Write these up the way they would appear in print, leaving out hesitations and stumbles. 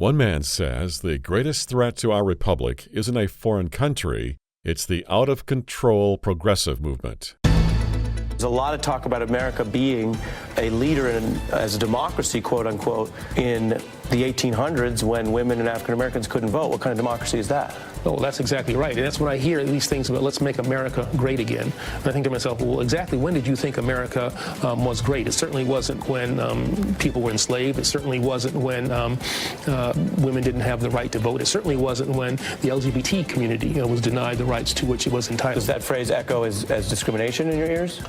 One man says the greatest threat to our republic isn't a foreign country, it's the out-of-control progressive movement. There's a lot of talk about America being a leader as a democracy, quote unquote, in the 1800s when women and African Americans couldn't vote. What kind of democracy is that? Oh, that's exactly right. And that's when I hear these things about let's make America great again. And I think to myself, well, exactly when did you think America was great? It certainly wasn't when people were enslaved. It certainly wasn't when women didn't have the right to vote. It certainly wasn't when the LGBT community was denied the rights to which it was entitled. Does that phrase echo as discrimination in your ears?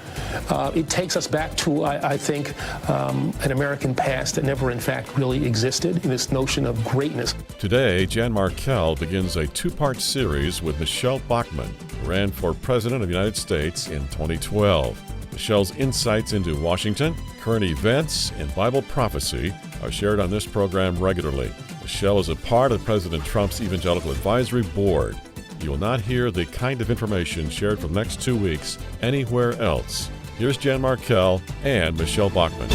It takes us back to, I think, an American past that never, in fact, really existed, this notion of greatness. Today, Jan Markell begins a two-part series with Michele Bachmann, who ran for President of the United States in 2012. Michelle's insights into Washington, current events, and Bible prophecy are shared on this program regularly. Michele is a part of President Trump's Evangelical Advisory Board. You will not hear the kind of information shared for the next 2 weeks anywhere else. Here's Jan Markell and Michele Bachmann.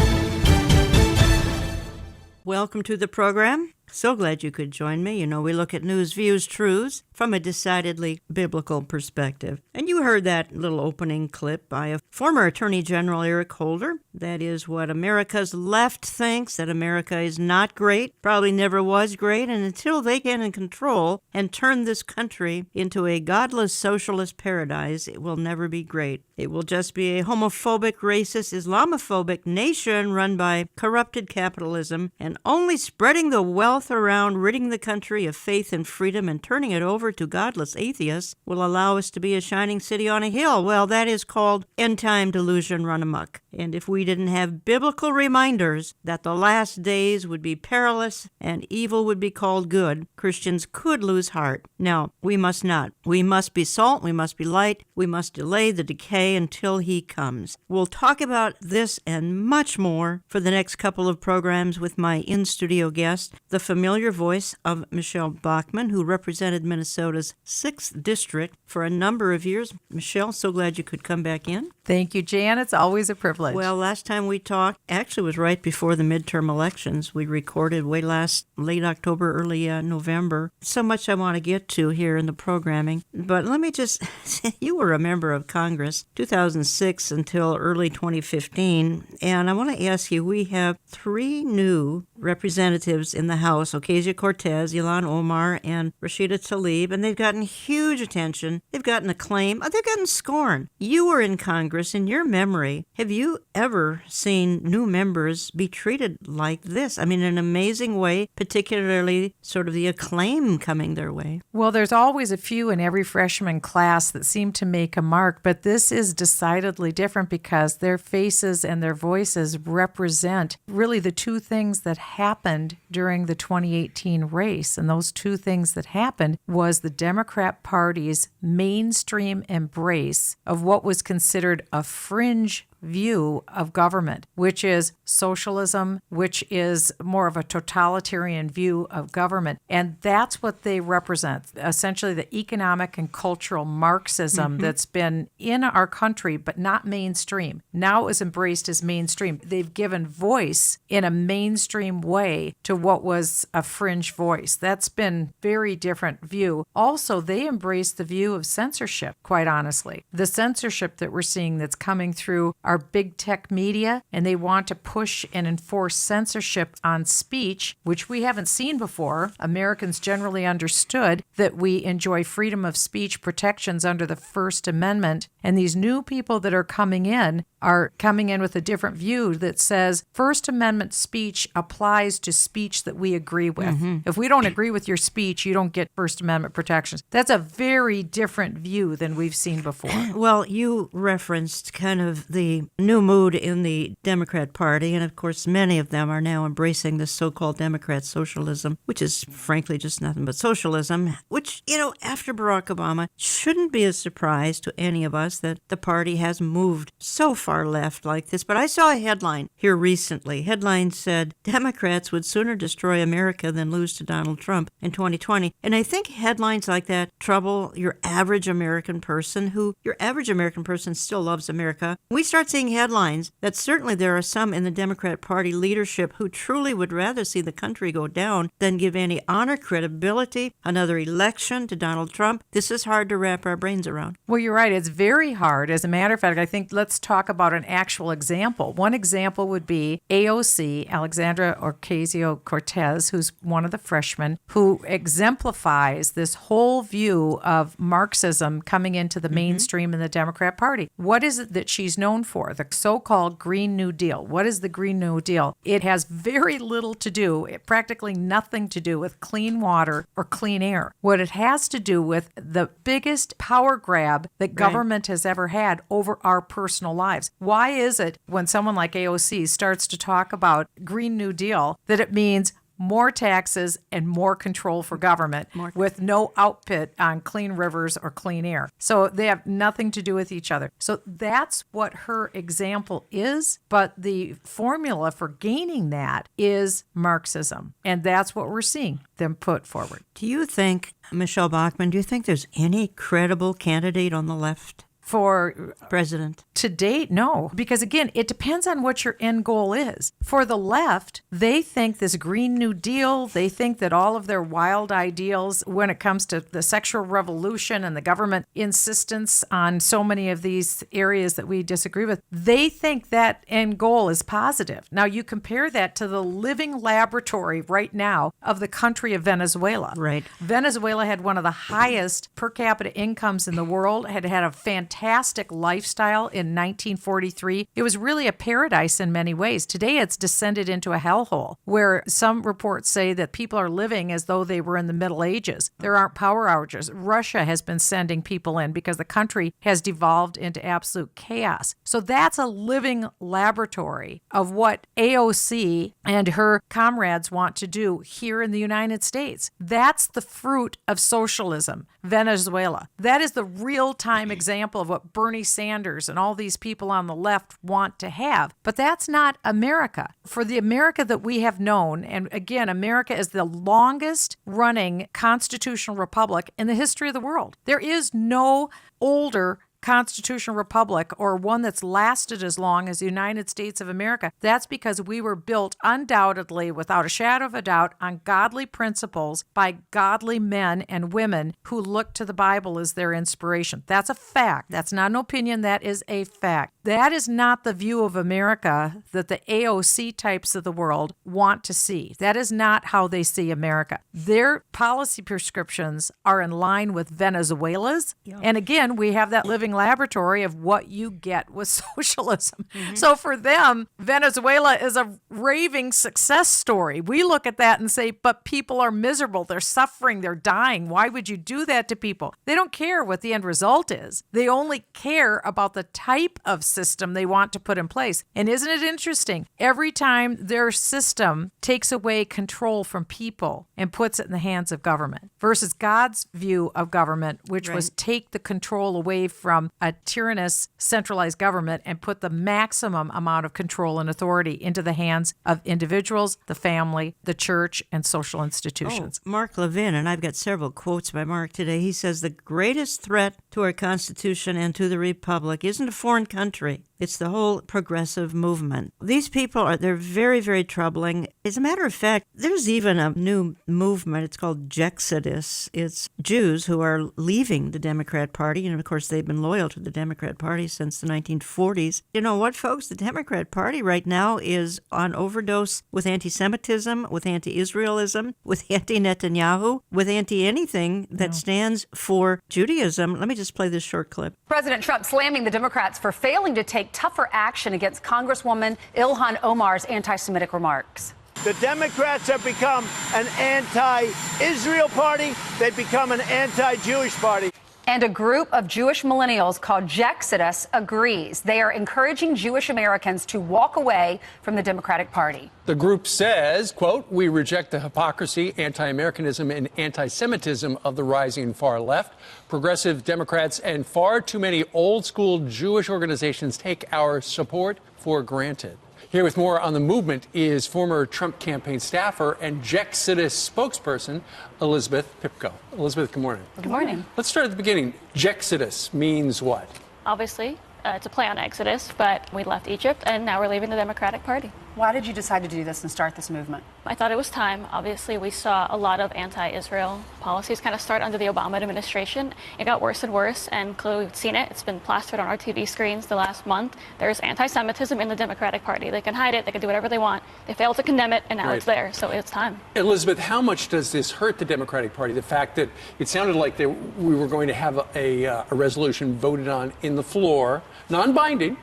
Welcome to the program. So glad you could join me. You know, we look at news, views, truths from a decidedly biblical perspective. And you heard that little opening clip by a former Attorney General, Eric Holder. That is what America's left thinks, that America is not great, probably never was great, and until they get in control and turn this country into a godless socialist paradise, it will never be great. It will just be a homophobic, racist, Islamophobic nation run by corrupted capitalism and only spreading the wealth around, ridding the country of faith and freedom and turning it over to godless atheists will allow us to be a shining city on a hill. Well, that is called end-time delusion run amok. And if we didn't have biblical reminders that the last days would be perilous and evil would be called good, Christians could lose heart. Now, we must not. We must be salt, we must be light, we must delay the decay until he comes. We'll talk about this and much more for the next couple of programs with my in-studio guest, the familiar voice of Michele Bachmann, who represented Minnesota's 6th District for a number of years. Michele, so glad you could come back in. Thank you, Jan. It's always a privilege. Well, last time we talked actually was right before the midterm elections. We recorded late October, early November. So much I want to get to here in the programming. But let me just say, you were a member of Congress 2006 until early 2015. And I want to ask you, we have 3 new representatives in the House, Ocasio-Cortez, Ilhan Omar, and Rashida Tlaib, and they've gotten huge attention. They've gotten acclaim. They've gotten scorn. You were in Congress. In your memory, have you ever seen new members be treated like this? I mean, in an amazing way, particularly sort of the acclaim coming their way. Well, there's always a few in every freshman class that seem to make a mark, but this is decidedly different because their faces and their voices represent really the two things that happened during the 2018 race. And those two things that happened was the Democrat Party's mainstream embrace of what was considered a fringe view of government, which is socialism, which is more of a totalitarian view of government. And that's what they represent, essentially the economic and cultural Marxism that's been in our country, but not mainstream. Now is embraced as mainstream. They've given voice in a mainstream way to what was a fringe voice. That's been very different view. Also, they embrace the view of censorship, quite honestly. The censorship that we're seeing that's coming through our big tech media, and they want to push and enforce censorship on speech, which we haven't seen before. Americans generally understood that we enjoy freedom of speech protections under the First Amendment, and these new people that are coming in with a different view that says First Amendment speech applies to speech that we agree with. If we don't agree with your speech, you don't get First Amendment protections. That's a very different view than we've seen before. Well, you referenced kind of the new mood in the Democrat Party, and of course many of them are now embracing this so-called Democrat socialism, which is frankly just nothing but socialism, which, after Barack Obama, shouldn't be a surprise to any of us. us that the party has moved so far left like this. But I saw a headline here recently. Headline said, Democrats would sooner destroy America than lose to Donald Trump in 2020. And I think headlines like that trouble your average American person your average American person still loves America. We start seeing headlines that certainly there are some in the Democrat Party leadership who truly would rather see the country go down than give any honor, credibility, another election to Donald Trump. This is hard to wrap our brains around. Well, you're right. It's very hard. As a matter of fact, I think let's talk about an actual example. One example would be AOC, Alexandra Ocasio-Cortez, who's one of the freshmen, who exemplifies this whole view of Marxism coming into the mainstream in the Democrat Party. What is it that she's known for? The so-called Green New Deal. What is the Green New Deal? It has very little to do, practically nothing to do with clean water or clean air. What it has to do with the biggest power grab that government has ever had over our personal lives. Why is it when someone like AOC starts to talk about Green New Deal that it means more taxes and more control for government with no output on clean rivers or clean air? So they have nothing to do with each other. So that's what her example is. But the formula for gaining that is Marxism. And that's what we're seeing them put forward. Do you think, Michele Bachmann, do you think there's any credible candidate on the left for president? To date, no. Because again, it depends on what your end goal is. For the left, they think this Green New Deal, they think that all of their wild ideals when it comes to the sexual revolution and the government insistence on so many of these areas that we disagree with, they think that end goal is positive. Now, you compare that to the living laboratory right now of the country of Venezuela. Right. Venezuela had one of the highest per capita incomes in the world, had a fantastic lifestyle in 1943. It was really a paradise in many ways. Today, it's descended into a hellhole where some reports say that people are living as though they were in the Middle Ages. There aren't power outages. Russia has been sending people in because the country has devolved into absolute chaos. So that's a living laboratory of what AOC and her comrades want to do here in the United States. That's the fruit of socialism, Venezuela. That is the real-time example of what Bernie Sanders and all these people on the left want to have. But that's not America. For the America that we have known, and again, America is the longest running constitutional republic in the history of the world. There is no older constitutional republic or one that's lasted as long as the United States of America. That's because we were built undoubtedly, without a shadow of a doubt, on godly principles by godly men and women who look to the Bible as their inspiration. That's a fact. That's not an opinion. That is a fact. That is not the view of America that the AOC types of the world want to see. That is not how they see America. Their policy prescriptions are in line with Venezuela's. Yeah. And again, we have that living laboratory of what you get with socialism. Mm-hmm. So for them, Venezuela is a raving success story. We look at that and say, but people are miserable. They're suffering. They're dying. Why would you do that to people? They don't care what the end result is. They only care about the type of system they want to put in place. And isn't it interesting? Every time their system takes away control from people and puts it in the hands of government versus God's view of government, which was take the control away from a tyrannous centralized government and put the maximum amount of control and authority into the hands of individuals, the family, the church, and social institutions. Mark Levin, and I've got several quotes by Mark today, he says, the greatest threat to our Constitution and to the Republic isn't a foreign country. It's the whole progressive movement. These people they're very, very troubling. As a matter of fact, there's even a new movement. It's called Jexodus. It's Jews who are leaving the Democrat Party. And of course, they've been loyal to the Democrat Party since the 1940s. You know what, folks? The Democrat Party right now is on overdose with anti-Semitism, with anti-Israelism, with anti-Netanyahu, with anti-anything that stands for Judaism. Let me just play this short clip. President Trump slamming the Democrats for failing to take tougher action against Congresswoman Ilhan Omar's anti-Semitic remarks. The Democrats have become an anti-Israel party. They've become an anti-Jewish party. And a group of Jewish millennials called Jexodus agrees. They are encouraging Jewish Americans to walk away from the Democratic Party. The group says, quote, "We reject the hypocrisy, anti-Americanism, and anti-Semitism of the rising far left. Progressive Democrats and far too many old-school Jewish organizations take our support for granted." Here with more on the movement is former Trump campaign staffer and Jexodus spokesperson, Elizabeth Pipko. Elizabeth, good morning. Good morning. Let's start at the beginning. Jexodus means what? Obviously, it's a play on Exodus, but we left Egypt and now we're leaving the Democratic Party. Why did you decide to do this and start this movement? I thought it was time. Obviously, we saw a lot of anti-Israel policies kind of start under the Obama administration. It got worse and worse, and clearly we've seen it. It's been plastered on our TV screens the last month. There's anti-Semitism in the Democratic Party. They can hide it. They can do whatever they want. They failed to condemn it, and now it's there. So it's time. Elizabeth, how much does this hurt the Democratic Party? The fact that it sounded like we were going to have a resolution voted on in the floor, non-binding,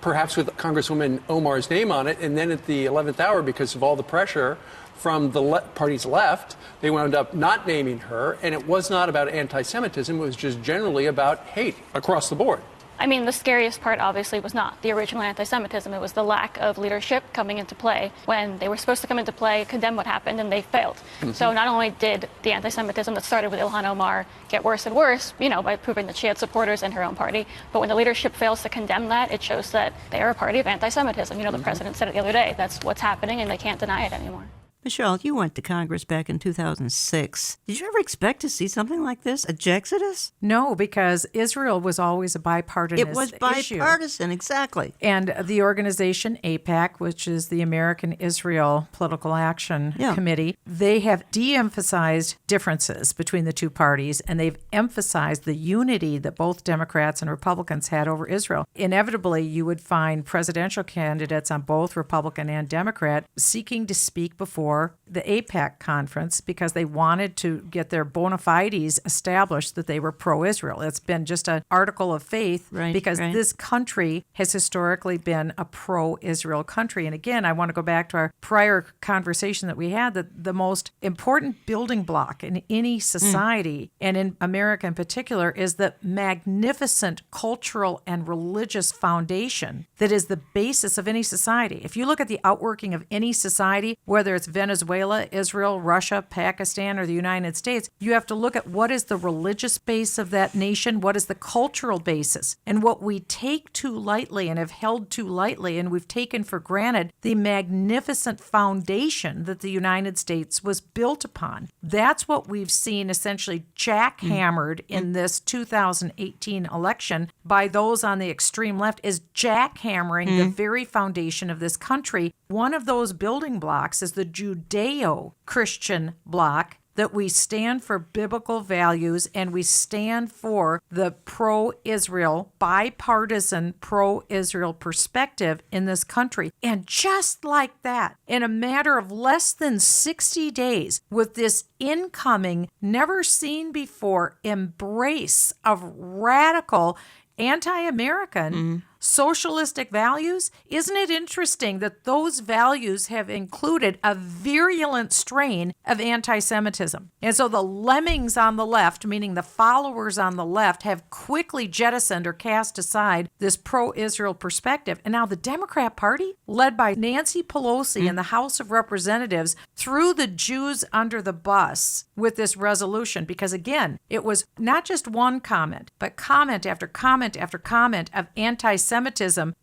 perhaps with Congresswoman Omar's name on it, and then at the 11th hour, because of all the pressure from the party's left, they wound up not naming her, and it was not about anti-Semitism, it was just generally about hate across the board. I mean, the scariest part, obviously, was not the original anti-Semitism. It was the lack of leadership coming into play when they were supposed to come into play, condemn what happened, and they failed. So not only did the anti-Semitism that started with Ilhan Omar get worse and worse, by proving that she had supporters in her own party, but when the leadership fails to condemn that, it shows that they are a party of anti-Semitism. The president said it the other day. That's what's happening, and they can't deny it anymore. Michelle, you went to Congress back in 2006. Did you ever expect to see something like this, a Jexodus? No, because Israel was always a bipartisan issue. It was bipartisan, exactly. And the organization AIPAC, which is the American Israel Political Action Committee, they have de-emphasized differences between the two parties, and they've emphasized the unity that both Democrats and Republicans had over Israel. Inevitably, you would find presidential candidates on both Republican and Democrat seeking to speak before the AIPAC conference because they wanted to get their bona fides established that they were pro-Israel. It's been just an article of faith because this country has historically been a pro-Israel country. And again, I want to go back to our prior conversation that we had, that the most important building block in any society, and in America in particular, is the magnificent cultural and religious foundation that is the basis of any society. If you look at the outworking of any society, whether it's Venezuela, Israel, Russia, Pakistan, or the United States, you have to look at what is the religious base of that nation, what is the cultural basis. And what we take too lightly and have held too lightly, and we've taken for granted, the magnificent foundation that the United States was built upon. That's what we've seen essentially jackhammered in this 2018 election by those on the extreme left, is jackhammering the very foundation of this country. One of those building blocks is the Judeo-Christian bloc, that we stand for biblical values and we stand for the pro-Israel, bipartisan pro-Israel perspective in this country. And just like that, in a matter of less than 60 days, with this incoming, never seen before embrace of radical anti-American socialistic values, isn't it interesting that those values have included a virulent strain of anti-Semitism? And so the lemmings on the left, meaning the followers on the left, have quickly jettisoned or cast aside this pro-Israel perspective. And now the Democrat Party, led by Nancy Pelosi in the House of Representatives, threw the Jews under the bus with this resolution, because again, it was not just one comment, but comment after comment after comment of anti-Semitism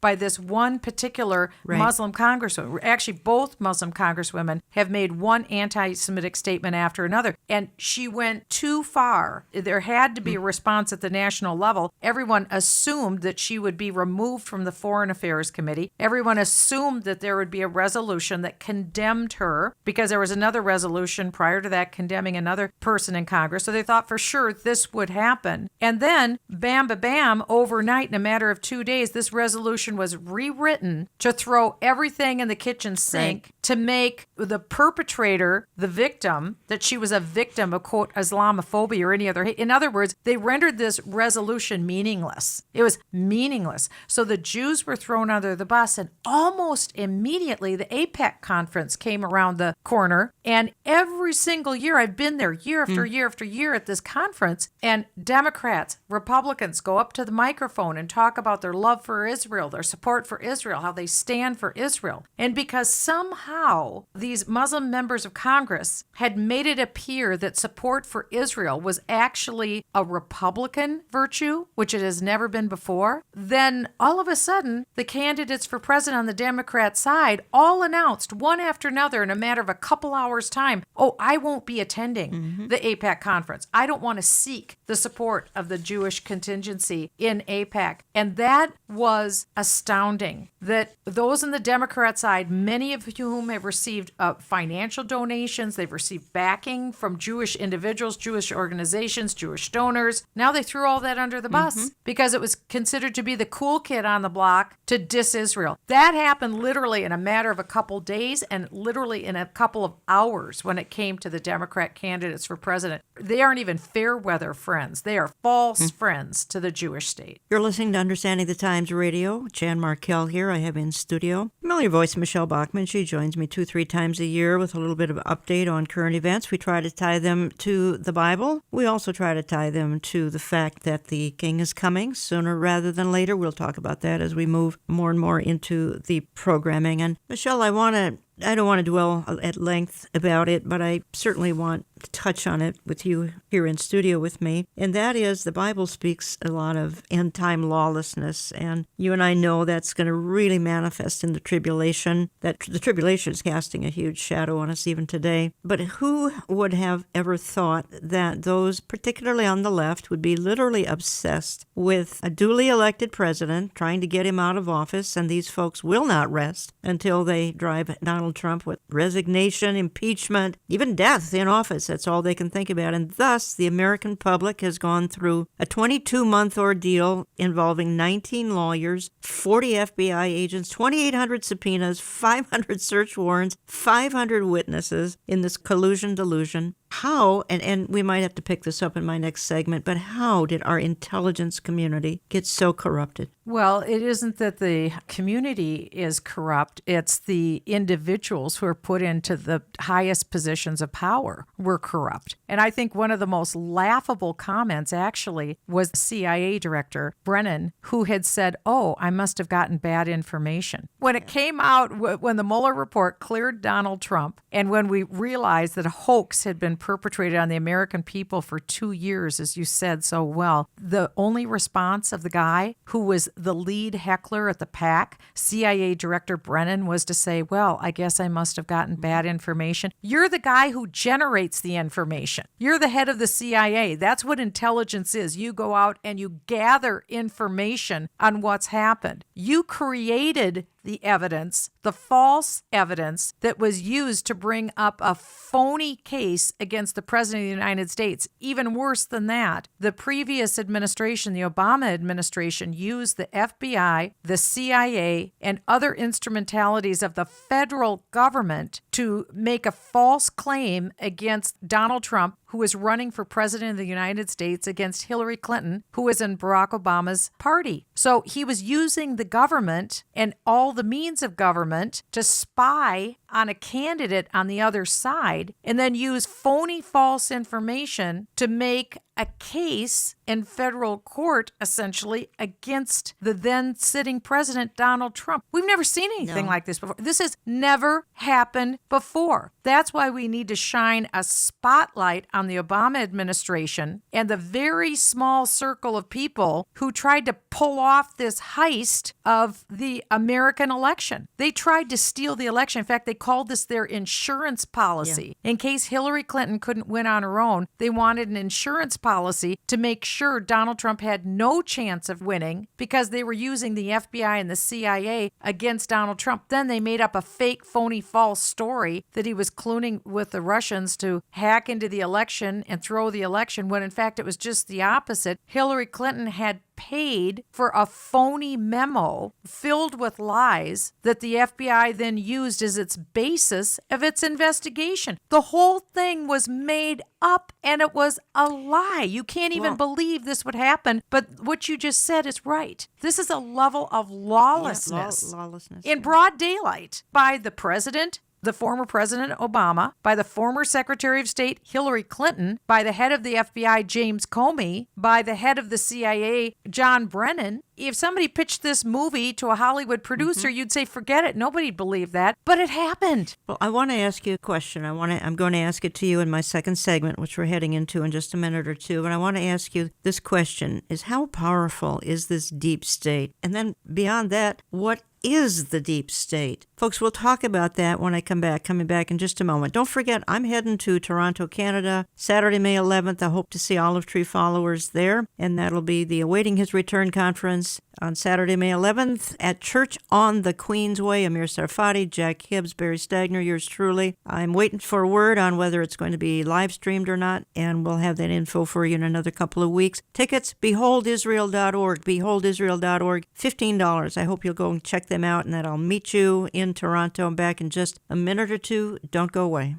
by this one particular Muslim congresswoman. Actually, both Muslim congresswomen have made one anti-Semitic statement after another, and she went too far. There had to be a response at the national level. Everyone assumed that she would be removed from the Foreign Affairs Committee. Everyone assumed that there would be a resolution that condemned her, because there was another resolution prior to that condemning another person in Congress. So they thought for sure this would happen. And then, bam, ba, bam, overnight, in a matter of 2 days, this resolution was rewritten to throw everything in the kitchen sink to make the perpetrator the victim, that she was a victim of, quote, Islamophobia or any other hate. In other words, they rendered this resolution meaningless. It was meaningless. So the Jews were thrown under the bus, and almost immediately the AIPAC conference came around the corner. And every single year, I've been there year after year after year at this conference, and Democrats, Republicans go up to the microphone and talk about their love for Israel, their support for Israel, how they stand for Israel. And because somehow these Muslim members of Congress had made it appear that support for Israel was actually a Republican virtue, which it has never been before, then all of a sudden the candidates for president on the Democrat side all announced one after another in a matter of a couple hours' time, oh, I won't be attending the AIPAC conference. I don't want to seek the support of the Jewish contingency in AIPAC. And that was astounding, that those on the Democrat side, many of whom have received financial donations, they've received backing from Jewish individuals, Jewish organizations, Jewish donors. Now they threw all that under the bus because it was considered to be the cool kid on the block to diss Israel. That happened literally in a matter of a couple days and literally in a couple of hours when it came to the Democrat candidates for president. They aren't even fair weather friends. They are false friends to the Jewish state. You're listening to Understanding the Times Radio. Jan Markell here. I have in studio familiar voice Michele Bachmann. She joins me 2-3 times a year with a little bit of an update on current events. We try to tie them to the Bible. We also try to tie them to the fact that the King is coming sooner rather than later. We'll talk about that as we move more and more into the programming. And Michele, I don't want to dwell at length about it, but I certainly want to touch on it with you here in studio with me. And that is, the Bible speaks a lot of end-time lawlessness, and you and I know that's going to really manifest in the tribulation. That the tribulation is casting a huge shadow on us even today. But who would have ever thought that those, particularly on the left, would be literally obsessed with a duly elected president, trying to get him out of office, and these folks will not rest until they drive Donald Trump with resignation, impeachment, even death in office. That's all they can think about. And thus, the American public has gone through a 22-month ordeal involving 19 lawyers, 40 FBI agents, 2,800 subpoenas, 500 search warrants, 500 witnesses in this collusion delusion. How, and we might have to pick this up in my next segment, but how did our intelligence community get so corrupted? Well, it isn't that the community is corrupt. It's the individuals who are put into the highest positions of power were corrupt. And I think one of the most laughable comments actually was CIA Director Brennan, who had said, oh, I must have gotten bad information. When it came out, when the Mueller report cleared Donald Trump, and when we realized that a hoax had been perpetrated on the American people for 2 years, as you said so well, the only response of the guy who was the lead heckler at the PAC, CIA Director Brennan, was to say, well, I guess I must have gotten bad information. You're the guy who generates the information. You're the head of the CIA. That's what intelligence is. You go out and you gather information on what's happened. You created the evidence, the false evidence that was used to bring up a phony case against the President of the United States. Even worse than that, the previous administration, the Obama administration, used the FBI, the CIA, and other instrumentalities of the federal government to make a false claim against Donald Trump, who was running for president of the United States, against Hillary Clinton, who was in Barack Obama's party. So he was using the government and all the means of government to spy on a candidate on the other side, and then use phony false information to make a case in federal court, essentially, against the then sitting president, Donald Trump. We've never seen anything like this before. This has never happened before. That's why we need to shine a spotlight on the Obama administration and the very small circle of people who tried to pull off this heist of the American election. They tried to steal the election. In fact, they called this their insurance policy. In case Hillary Clinton couldn't win on her own, they wanted an insurance policy to make sure Donald Trump had no chance of winning because they were using the FBI and the CIA against Donald Trump. Then they made up a fake, phony, false story that he was colluding with the Russians to hack into the election and throw the election, when in fact it was just the opposite. Hillary Clinton had paid for a phony memo filled with lies that the FBI then used as its basis of its investigation. The whole thing was made up and it was a lie. You can't even believe this would happen, but what you just said is right. This is a level of lawlessness, in broad daylight by the president, the former President Obama, by the former Secretary of State Hillary Clinton, by the head of the FBI James Comey, by the head of the CIA John Brennan. If somebody pitched this movie to a Hollywood producer, you'd say, forget it. Nobody'd believe that. But it happened. Well, I want to ask you a question. I'm going to ask it to you in my second segment, which we're heading into in just a minute or two. And I want to ask you this question: is how powerful is this deep state? And then beyond that, what is the deep state? Folks, we'll talk about that when I coming back in just a moment. Don't forget, I'm heading to Toronto, Canada, Saturday, May 11th. I hope to see Olive Tree followers there, and that'll be the Awaiting His Return conference on Saturday, May 11th at Church on the Queensway. Amir Sarfati, Jack Hibbs, Barry Stagner, yours truly. I'm waiting for word on whether it's going to be live streamed or not, and we'll have that info for you in another couple of weeks. Tickets, beholdisrael.org, beholdisrael.org, $15. I hope you'll go and check them out, and that I'll meet you in Toronto. I'm back in just a minute or two. Don't go away.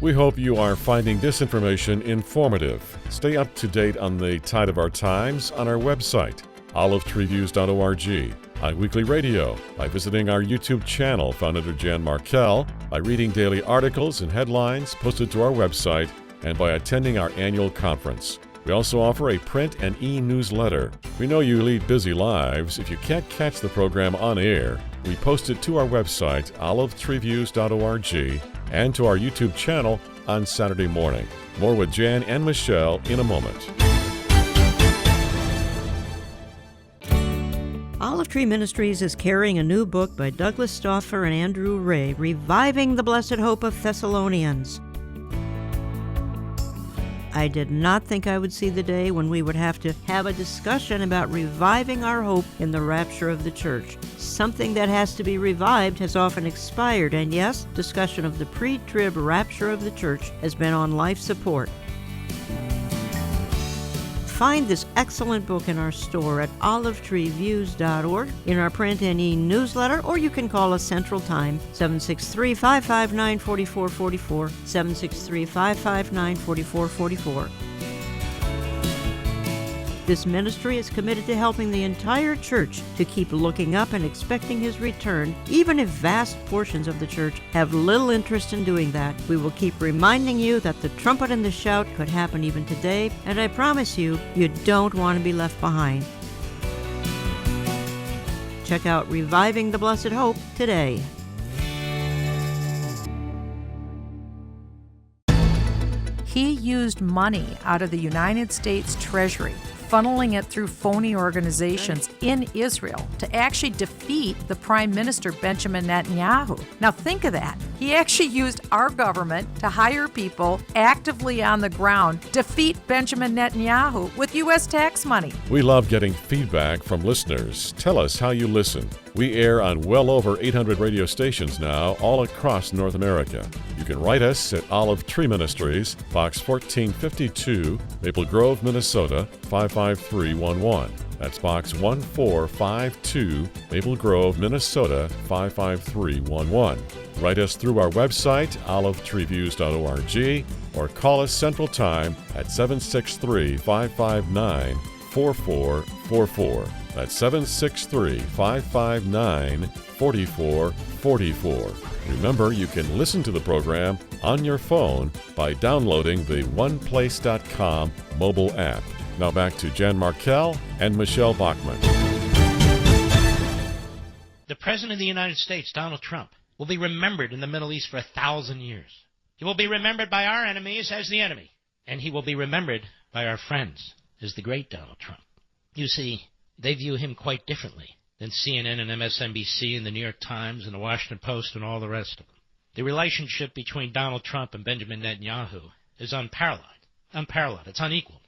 We hope you are finding this information informative. Stay up to date on the tide of our times on our website, olivetreeviews.org, on weekly radio, by visiting our YouTube channel found under Jan Markell, by reading daily articles and headlines posted to our website, and by attending our annual conference. We also offer a print and e-newsletter. We know you lead busy lives. If you can't catch the program on air, we post it to our website, olivetreeviews.org, and to our YouTube channel on Saturday morning. More with Jan and Michele in a moment. Olive Tree Ministries is carrying a new book by Douglas Stauffer and Andrew Ray, Reviving the Blessed Hope of Thessalonians. I did not think I would see the day when we would have to have a discussion about reviving our hope in the rapture of the church. Something that has to be revived has often expired, and yes, discussion of the pre-trib rapture of the church has been on life support. Find this excellent book in our store at olivetreeviews.org, in our print and e-newsletter, or you can call us Central Time, 763-559-4444, 763-559-4444. This ministry is committed to helping the entire church to keep looking up and expecting His return, even if vast portions of the church have little interest in doing that. We will keep reminding you that the trumpet and the shout could happen even today, and I promise you, you don't want to be left behind. Check out Reviving the Blessed Hope today. He used money out of the United States Treasury, funneling it through phony organizations in Israel to actually defeat the Prime Minister Benjamin Netanyahu. Now think of that. He actually used our government to hire people actively on the ground, defeat Benjamin Netanyahu with U.S. tax money. We love getting feedback from listeners. Tell us how you listen. We air on well over 800 radio stations now, all across North America. You can write us at Olive Tree Ministries, Box 1452, Maple Grove, Minnesota, 55311. That's Box 1452, Maple Grove, Minnesota, 55311. Write us through our website, olivetreeviews.org, or call us Central Time at 763-559-4444. That's 763-559-4444. Remember, you can listen to the program on your phone by downloading the oneplace.com mobile app. Now back to Jan Markell and Michele Bachmann. The President of the United States, Donald Trump, will be remembered in the Middle East for 1,000 years. He will be remembered by our enemies as the enemy, and he will be remembered by our friends as the great Donald Trump. You see, they view him quite differently than CNN and MSNBC and the New York Times and the Washington Post and all the rest of them. The relationship between Donald Trump and Benjamin Netanyahu is unparalleled. It's unequaled.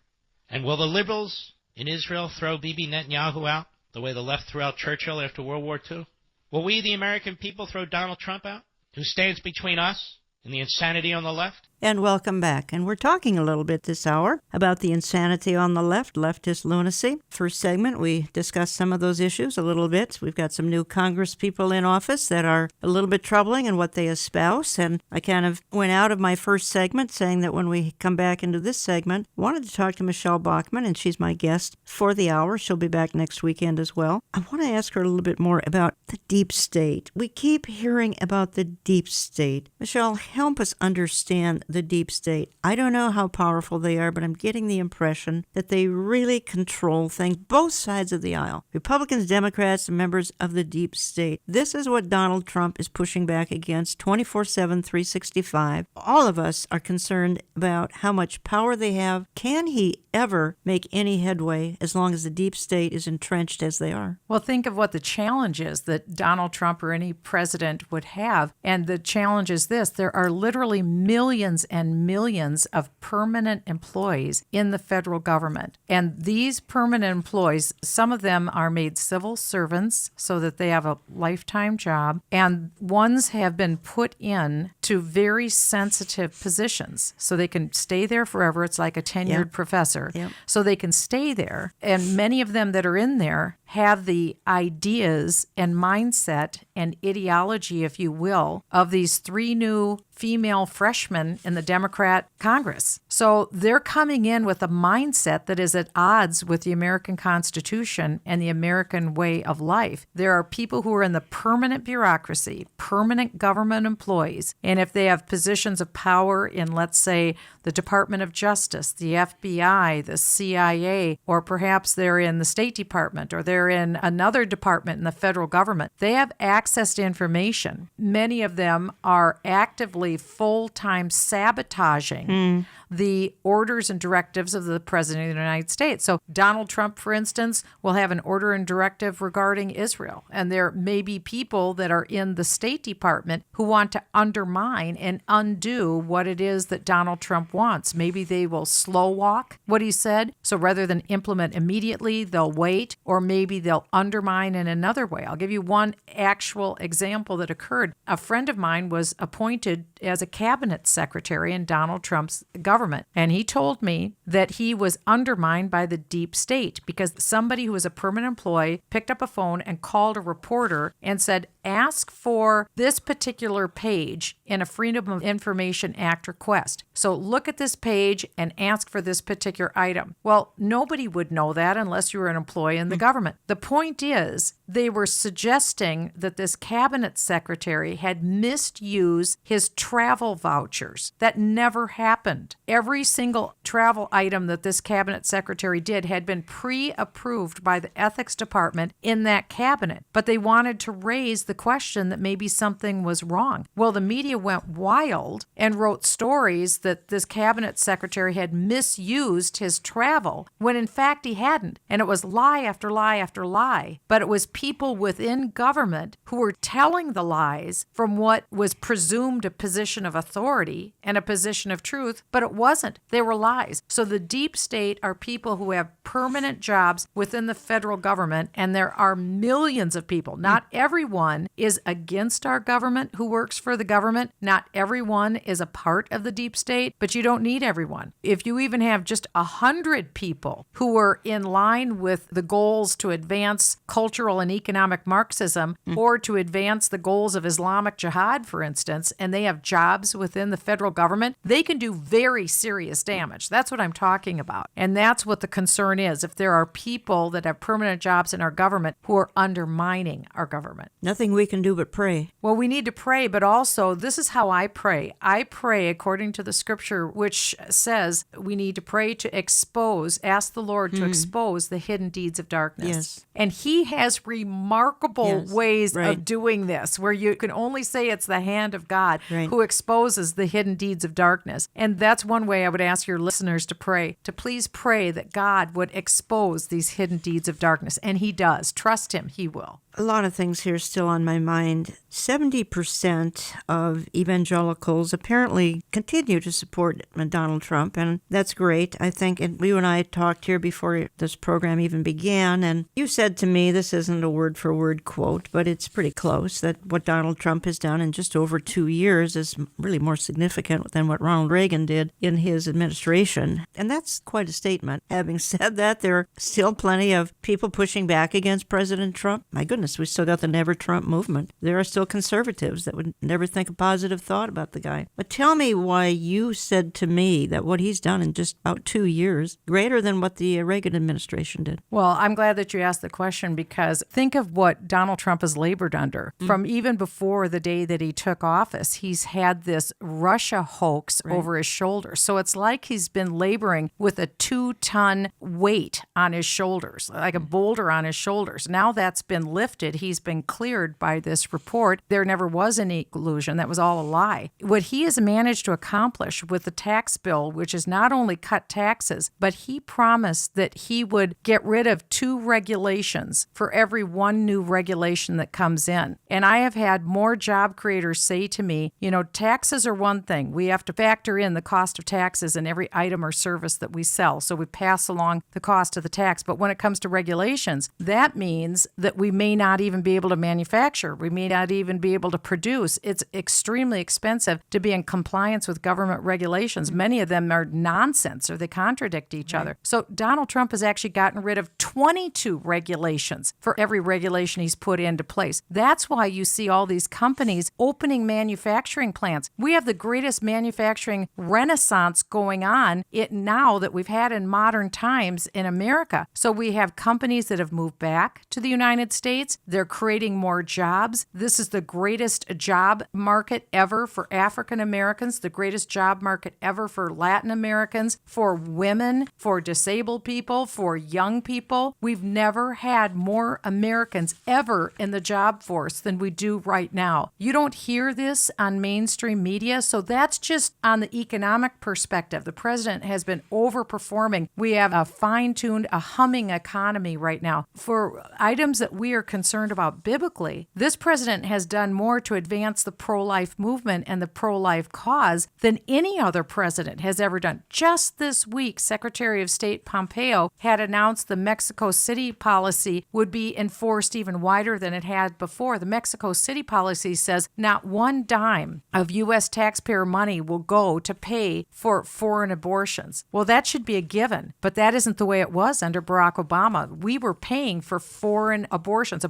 And will the liberals in Israel throw Bibi Netanyahu out the way the left threw out Churchill after World War II? Will we, the American people, throw Donald Trump out, who stands between us and the insanity on the left? And welcome back. And we're talking a little bit this hour about the insanity on the left, leftist lunacy. First segment, we discussed some of those issues a little bit. We've got some new Congress people in office that are a little bit troubling in what they espouse. And I kind of went out of my first segment saying that when we come back into this segment, I wanted to talk to Michele Bachmann, and she's my guest for the hour. She'll be back next weekend as well. I want to ask her a little bit more about the deep state. We keep hearing about the deep state. Michele, help us understand the deep state. I don't know how powerful they are, but I'm getting the impression that they really control things, both sides of the aisle. Republicans, Democrats, and members of the deep state. This is what Donald Trump is pushing back against 24/7, 365. All of us are concerned about how much power they have. Can he ever make any headway as long as the deep state is entrenched as they are? Well, think of what the challenge is that Donald Trump or any president would have. And the challenge is this: there are literally millions and millions of permanent employees in the federal government. And these permanent employees, some of them are made civil servants so that they have a lifetime job, and ones have been put in to very sensitive positions so they can stay there forever. It's like a tenured professor. So they can stay there. And many of them that are in there have the ideas and mindset and ideology, if you will, of these 3 new female freshmen in the Democrat Congress. So they're coming in with a mindset that is at odds with the American Constitution and the American way of life. There are people who are in the permanent bureaucracy, permanent government employees, and if they have positions of power in, let's say, the Department of Justice, the FBI, the CIA, or perhaps they're in the State Department, or they're in another department in the federal government, they have access to information. Many of them are actively full-time sabotaging the orders and directives of the President of the United States. So Donald Trump, for instance, will have an order and directive regarding Israel. And there may be people that are in the State Department who want to undermine and undo what it is that Donald Trump wants. Maybe they will slow walk what he said. So rather than implement immediately, they'll wait, or maybe they'll undermine in another way. I'll give you one actual example that occurred. A friend of mine was appointed as a cabinet secretary in Donald Trump's government. And he told me that he was undermined by the deep state because somebody who was a permanent employee picked up a phone and called a reporter and said, ask for this particular page in a Freedom of Information Act request. So look at this page and ask for this particular item. Well, nobody would know that unless you were an employee in the government. The point is, they were suggesting that this cabinet secretary had misused his travel vouchers. That never happened. Every single travel item that this cabinet secretary did had been pre-approved by the ethics department in that cabinet, but they wanted to raise the question that maybe something was wrong. Well, the media went wild and wrote stories that this cabinet secretary had misused his travel when in fact he hadn't. And it was lie after lie after lie. But it was people within government who were telling the lies from what was presumed a position of authority and a position of truth, but it wasn't. They were lies. So the deep state are people who have permanent jobs within the federal government, and there are millions of people. Not everyone is against our government who works for the government. Not everyone is a part of the deep state, but you don't need everyone. If you even have just 100 people who are in line with the goals to advance cultural and economic Marxism or to advance the goals of Islamic jihad, for instance, and they have jobs within the federal government, they can do very serious damage. That's what I'm talking about. And that's what the concern is. If there are people that have permanent jobs in our government who are undermining our government. Nothing we can do but pray. Well, we need to pray, but also this is how I pray. I pray according to the scripture, which says we need to pray to expose, ask the Lord to expose the hidden deeds of darkness. Yes. And he has remarkable ways of doing this, where you can only say it's the hand of God who exposes the hidden deeds of darkness. And that's one way I would ask your listeners to pray, to please pray that God would expose these hidden deeds of darkness. And he does. Trust him, he will. A lot of things here still on my mind. 70% of evangelicals apparently continue to support Donald Trump, and that's great. I think, and you and I talked here before this program even began, and you said to me, this isn't a word-for-word quote, but it's pretty close, that what Donald Trump has done in just over 2 years is really more significant than what Ronald Reagan did in his administration. And that's quite a statement. Having said that, there are still plenty of people pushing back against President Trump. My goodness, we still got the Never Trump movement. There are still conservatives that would never think a positive thought about the guy. But tell me why you said to me that what he's done in just about 2 years, greater than what the Reagan administration did. Well, I'm glad that you asked the question, because think of what Donald Trump has labored under. From even before the day that he took office, he's had this Russia hoax over his shoulder. So it's like he's been laboring with a 2-ton weight on his shoulders, like a boulder on his shoulders. Now that's been lifted. He's been cleared by this report. There never was any collusion. That was all a lie. What he has managed to accomplish with the tax bill, which is not only cut taxes, but he promised that he would get rid of 2 regulations for every 1 new regulation that comes in. And I have had more job creators say to me, taxes are one thing. We have to factor in the cost of taxes in every item or service that we sell. So we pass along the cost of the tax. But when it comes to regulations, that means that we may not even be able to manufacture. We may not even be able to produce. It's extremely expensive to be in compliance with government regulations. Many of them are nonsense, or they contradict each other. So Donald Trump has actually gotten rid of 22 regulations for every regulation he's put into place. That's why you see all these companies opening manufacturing plants. We have the greatest manufacturing renaissance going on now that we've had in modern times in America. So we have companies that have moved back to the United States. They're creating more jobs. This is the greatest job market ever for African Americans, the greatest job market ever for Latin Americans, for women, for disabled people, for young people. We've never had more Americans ever in the job force than we do right now. You don't hear this on mainstream media, so that's just on the economic perspective. The president has been overperforming. We have a fine-tuned, a humming economy right now. For items that we are concerned about biblically, this president has done more to advance the pro-life movement and the pro-life cause than any other president has ever done. Just this week, Secretary of State Pompeo had announced the Mexico City policy would be enforced even wider than it had before. The Mexico City policy says not 1 dime of U.S. taxpayer money will go to pay for foreign abortions. Well, that should be a given, but that isn't the way it was under Barack Obama. We were paying for foreign abortions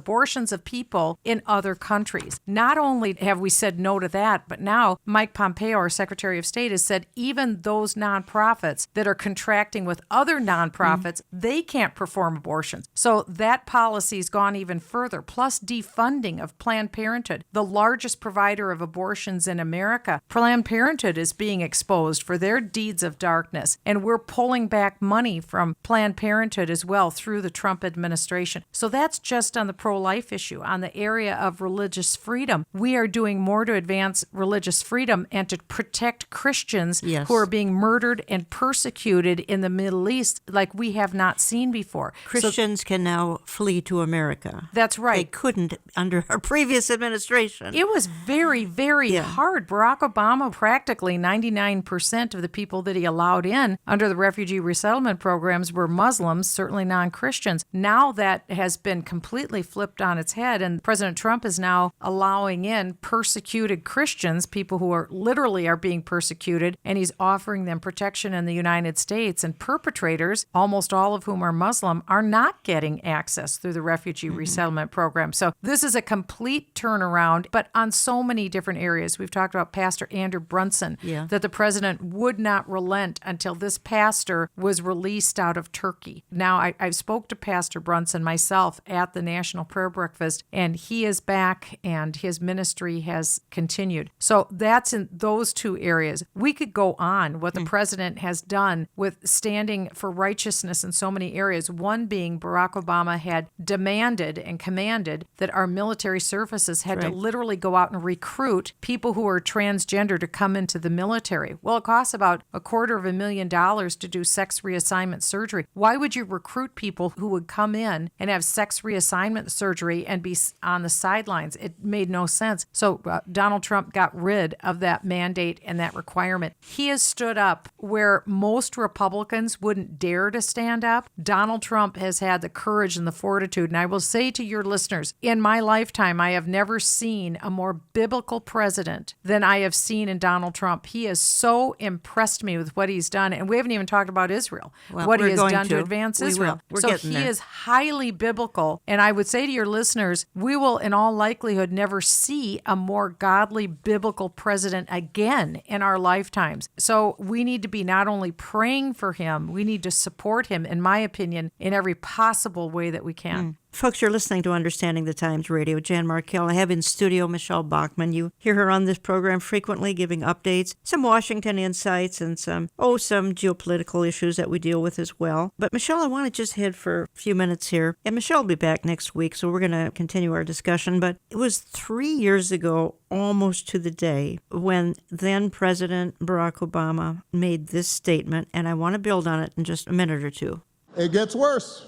of people in other countries. Not only have we said no to that, but now Mike Pompeo, our Secretary of State, has said even those nonprofits that are contracting with other nonprofits, they can't perform abortions. So that policy's gone even further, plus defunding of Planned Parenthood, the largest provider of abortions in America. Planned Parenthood is being exposed for their deeds of darkness, and we're pulling back money from Planned Parenthood as well through the Trump administration. So that's just on the pro-life issue. On the area of religious freedom, we are doing more to advance religious freedom and to protect Christians who are being murdered and persecuted in the Middle East like we have not seen before. Christians can now flee to America. That's right. They couldn't under our previous administration. It was very, very hard. Barack Obama, practically 99% of the people that he allowed in under the refugee resettlement programs were Muslims, certainly non-Christians. Now that has been completely flipped on its head, and President Trump is now allowing in persecuted Christians, people who are literally being persecuted, and he's offering them protection in the United States. And perpetrators, almost all of whom are Muslim, are not getting access through the refugee resettlement program. So this is a complete turnaround, but on so many different areas. We've talked about Pastor Andrew Brunson, that the president would not relent until this pastor was released out of Turkey. Now, I spoke to Pastor Brunson myself at the National Prayer Breakfast, and he is back and his ministry has continued. So that's in those 2 areas. We could go on what the president has done with standing for righteousness in so many areas. One being Barack Obama had demanded and commanded that our military services had to literally go out and recruit people who are transgender to come into the military. Well, it costs about $250,000 to do sex reassignment surgery. Why would you recruit people who would come in and have sex reassignment surgery and be on the sidelines. It made no sense. So Donald Trump got rid of that mandate and that requirement. He has stood up where most Republicans wouldn't dare to stand up. Donald Trump has had the courage and the fortitude. And I will say to your listeners, in my lifetime, I have never seen a more biblical president than I have seen in Donald Trump. He has so impressed me with what he's done. And we haven't even talked about Israel, what he has done to advance Israel. So he is highly biblical. And I would say to your listeners, we will in all likelihood never see a more godly biblical president again in our lifetimes. So we need to be not only praying for him, we need to support him, in my opinion, in every possible way that we can. Folks, you're listening to Understanding the Times Radio. Jan Markell. I have in studio Michele Bachmann. You hear her on this program frequently giving updates, some Washington insights, and some geopolitical issues that we deal with as well. But Michele, I want to just head for a few minutes here. And Michele will be back next week, so we're going to continue our discussion. But it was 3 years ago, almost to the day, when then President Barack Obama made this statement, and I want to build on it in just a minute or two. It gets worse.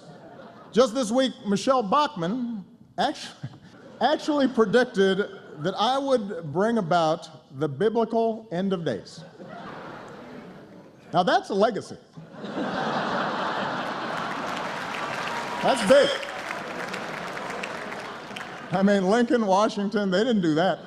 Just this week, Michele Bachmann actually predicted that I would bring about the biblical end of days. Now that's a legacy. That's big. I mean, Lincoln, Washington, they didn't do that.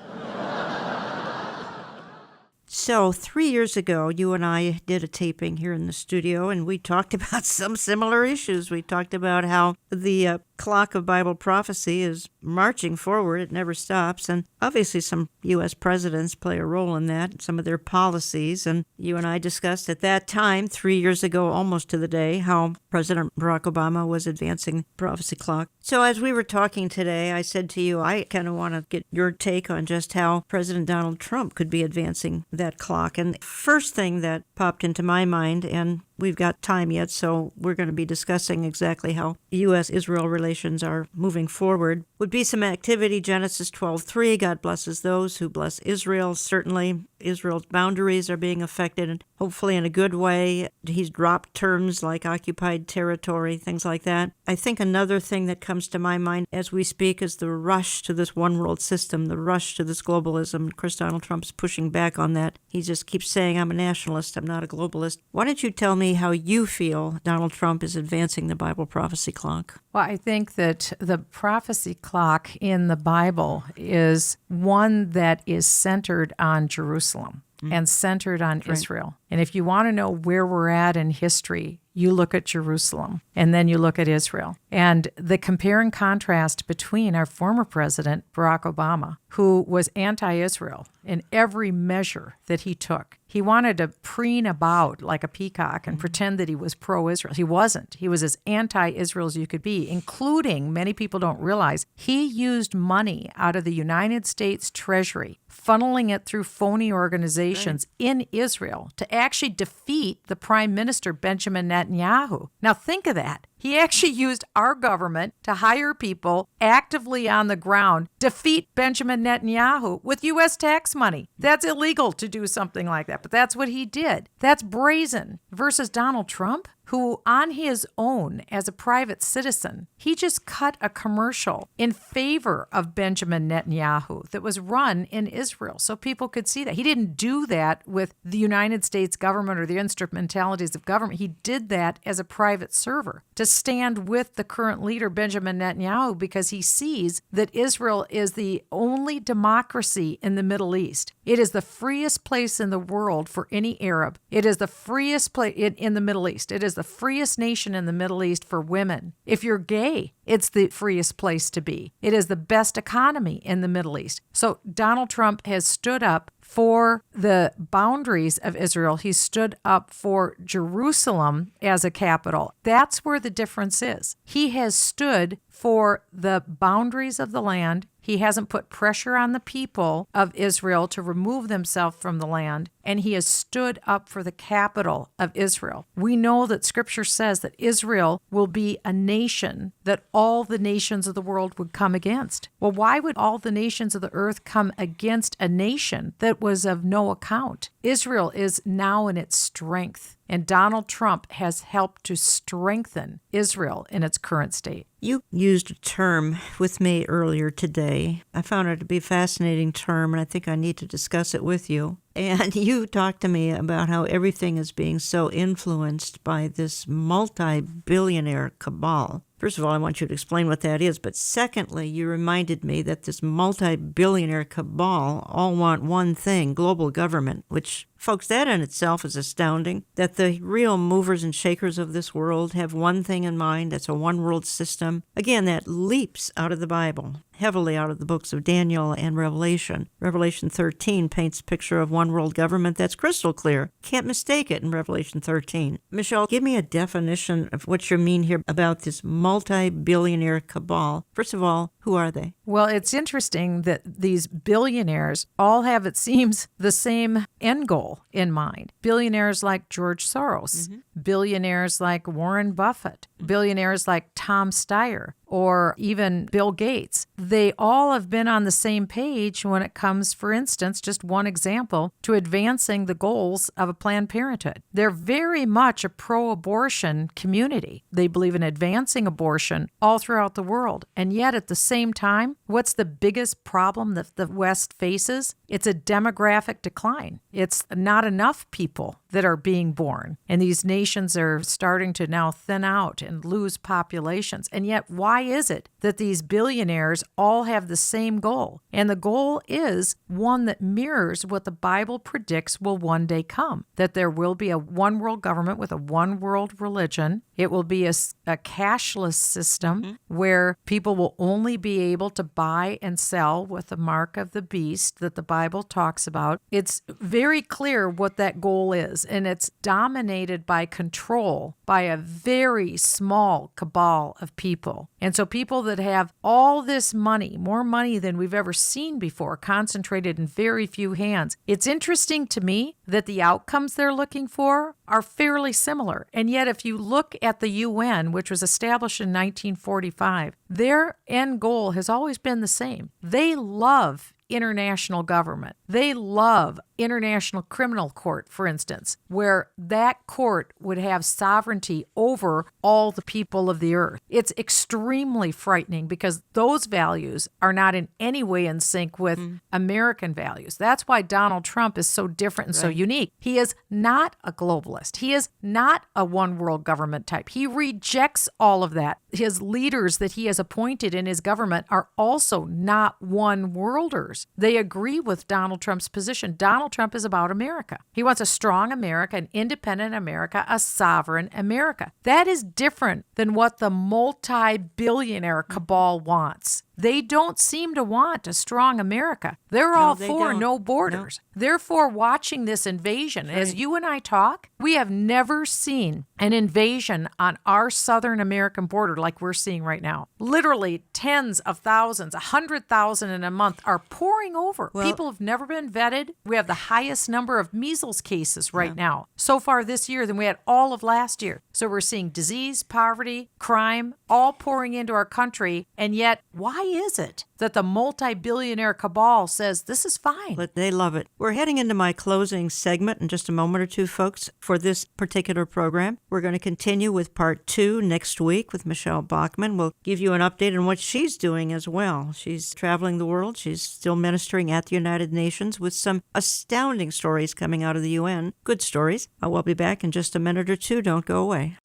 So 3 years ago, you and I did a taping here in the studio, and we talked about some similar issues. We talked about how the clock of Bible prophecy is marching forward. It never stops. And obviously some U.S. presidents play a role in that, some of their policies. And you and I discussed at that time, 3 years ago, almost to the day, how President Barack Obama was advancing the prophecy clock. So as we were talking today, I said to you, I kind of want to get your take on just how President Donald Trump could be advancing that clock. And the first thing that popped into my mind, and we've got time yet, so we're going to be discussing exactly how U.S.-Israel relations are moving forward, would be some activity. Genesis 12:3, God blesses those who bless Israel. Certainly, Israel's boundaries are being affected, and hopefully in a good way. He's dropped terms like occupied territory, things like that. I think another thing that comes to my mind as we speak is the rush to this one-world system, the rush to this globalism. Of course, Donald Trump's pushing back on that. He just keeps saying, I'm a nationalist, I'm not a globalist. Why don't you tell me how you feel Donald Trump is advancing the Bible prophecy clock? Well, I think that the prophecy clock in the Bible is one that is centered on Jerusalem and centered on Israel. And if you want to know where we're at in history, you look at Jerusalem and then you look at Israel. And the compare and contrast between our former president, Barack Obama, who was anti-Israel in every measure that he took. He wanted to preen about like a peacock and pretend that he was pro-Israel. He wasn't. He was as anti-Israel as you could be, including, many people don't realize, he used money out of the United States Treasury, funneling it through phony organizations in Israel to actually defeat the Prime Minister, Benjamin Netanyahu. Now think of that. He actually used our government to hire people actively on the ground, defeat Benjamin Netanyahu with U.S. tax money. That's illegal to do something like that, but that's what he did. That's brazen. Versus Donald Trump, who on his own as a private citizen, he just cut a commercial in favor of Benjamin Netanyahu that was run in Israel so people could see that. He didn't do that with the United States government or the instrumentalities of government. He did that as a private server to stand with the current leader, Benjamin Netanyahu, because he sees that Israel is the only democracy in the Middle East. It is the freest place in the world for any Arab. It is the freest place in the Middle East. It is the freest nation in the Middle East for women. If you're gay, it's the freest place to be. It is the best economy in the Middle East. So Donald Trump has stood up for the boundaries of Israel. He stood up for Jerusalem as a capital. That's where the difference is. He has stood for the boundaries of the land. He hasn't put pressure on the people of Israel to remove themselves from the land. and he has stood up for the capital of Israel. We know that Scripture says that Israel will be a nation that all the nations of the world would come against. Well, why would all the nations of the earth come against a nation that was of no account? Israel is now in its strength, and Donald Trump has helped to strengthen Israel in its current state. You used a term with me earlier today. I found it to be a fascinating term, and I think I need to discuss it with you. And you talked to me about how everything is being so influenced by this multi-billionaire cabal. First of all, I want you to explain what that is. But secondly, you reminded me that this multi-billionaire cabal all want one thing, global government, which, folks, that in itself is astounding, that the real movers and shakers of this world have one thing in mind. That's a one-world system. Again, that leaps out of the Bible, heavily out of the books of Daniel and Revelation. Revelation 13 paints a picture of one world government that's crystal clear. Can't mistake it in Revelation 13. Michele, give me a definition of what you mean here about this multi-billionaire cabal. First of all, who are they? Well, it's interesting that these billionaires all have, it seems, the same end goal in mind. Billionaires like George Soros, billionaires like Warren Buffett, billionaires like Tom Steyer, or even Bill Gates. They all have been on the same page when it comes, for instance, just one example, to advancing the goals of a Planned Parenthood. They're very much a pro-abortion community. They believe in advancing abortion all throughout the world. And yet at the same time, what's the biggest problem that the West faces? It's a demographic decline. It's not enough people that are being born. And these nations are starting to now thin out and lose populations. And yet, why is it that these billionaires all have the same goal? And the goal is one that mirrors what the Bible predicts will one day come, that there will be a one world government with a one world religion. It will be a cashless system where people will only be able to buy and sell with the mark of the beast that the Bible talks about. It's very clear what that goal is, and it's dominated by control by a very small cabal of people. And so people that have all this money, more money than we've ever seen before, concentrated in very few hands. It's interesting to me that the outcomes they're looking for are fairly similar. And yet if you look at the UN, which was established in 1945, their end goal has always been the same. They love international government. They love International Criminal Court, for instance, where that court would have sovereignty over all the people of the earth. It's extremely frightening because those values are not in any way in sync with American values. That's why Donald Trump is so different and so unique. He is not a globalist. He is not a one world government type. He rejects all of that. His leaders that he has appointed in his government are also not one worlders. They agree with Donald Trump's position. Donald Trump is about America. He wants a strong America, an independent America, a sovereign America. That is different than what the multi-billionaire cabal wants. They don't seem to want a strong America. They're all for no borders. No. They're for watching this invasion. Right. As you and I talk, we have never seen an invasion on our southern American border like we're seeing right now. Literally tens of thousands, 100,000 in a month are pouring over. Well, people have never been vetted. We have the highest number of measles cases right now so far this year than we had all of last year. So we're seeing disease, poverty, crime, all pouring into our country. And yet, why is it that the multi-billionaire cabal says this is fine? But they love it. We're heading into my closing segment in just a moment or two, folks, for this particular program. We're going to continue with part 2 next week with Michele Bachmann. We'll give you an update on what she's doing as well. She's traveling the world. She's still ministering at the United Nations with some astounding stories coming out of the UN. Good stories. We'll be back in just a minute or two. Don't go away.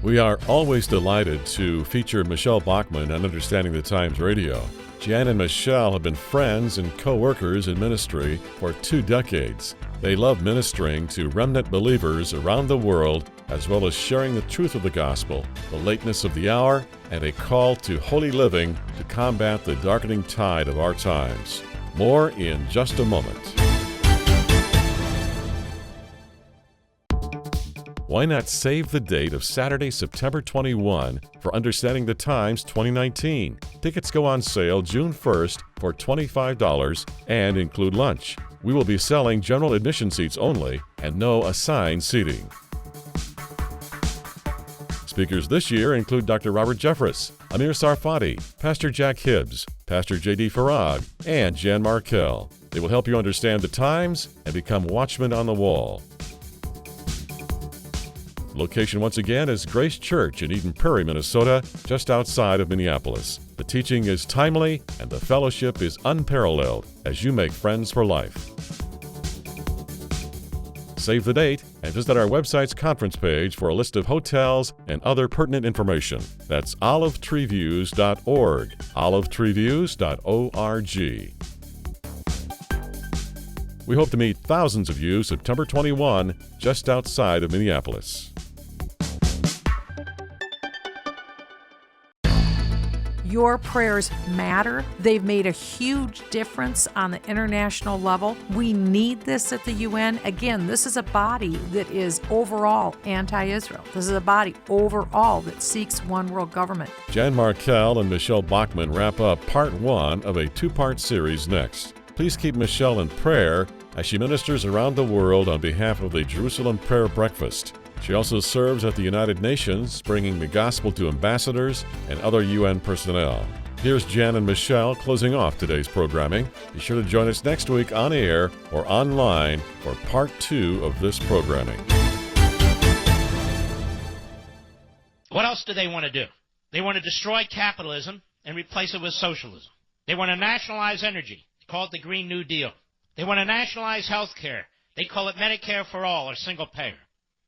We are always delighted to feature Michele Bachmann on Understanding the Times Radio. Jan and Michele have been friends and co-workers in ministry for 2 decades. They love ministering to remnant believers around the world, as well as sharing the truth of the gospel, the lateness of the hour, and a call to holy living to combat the darkening tide of our times. More in just a moment. Why not save the date of Saturday, September 21 for Understanding the Times 2019? Tickets go on sale June 1st for $25 and include lunch. We will be selling general admission seats only and no assigned seating. Speakers this year include Dr. Robert Jeffress, Amir Sarfati, Pastor Jack Hibbs, Pastor J.D. Farag, and Jan Markell. They will help you understand the times and become watchmen on the wall. Location once again is Grace Church in Eden Prairie, Minnesota, just outside of Minneapolis. The teaching is timely and the fellowship is unparalleled as you make friends for life. Save the date and visit our website's conference page for a list of hotels and other pertinent information. That's olivetreeviews.org, olivetreeviews.org. We hope to meet thousands of you September 21, just outside of Minneapolis. Your prayers matter. They've made a huge difference on the international level. We need this at the UN. Again, this is a body that is overall anti-Israel. This is a body overall that seeks one world government. Jan Markell and Michele Bachmann wrap up part 1 of a 2-part series next. Please keep Michele in prayer as she ministers around the world on behalf of the Jerusalem Prayer Breakfast. She also serves at the United Nations, bringing the gospel to ambassadors and other UN personnel. Here's Jan and Michele closing off today's programming. Be sure to join us next week on air or online for part 2 of this programming. What else do they want to do? They want to destroy capitalism and replace it with socialism. They want to nationalize energy. They call it the Green New Deal. They want to nationalize health care. They call it Medicare for all or single payer.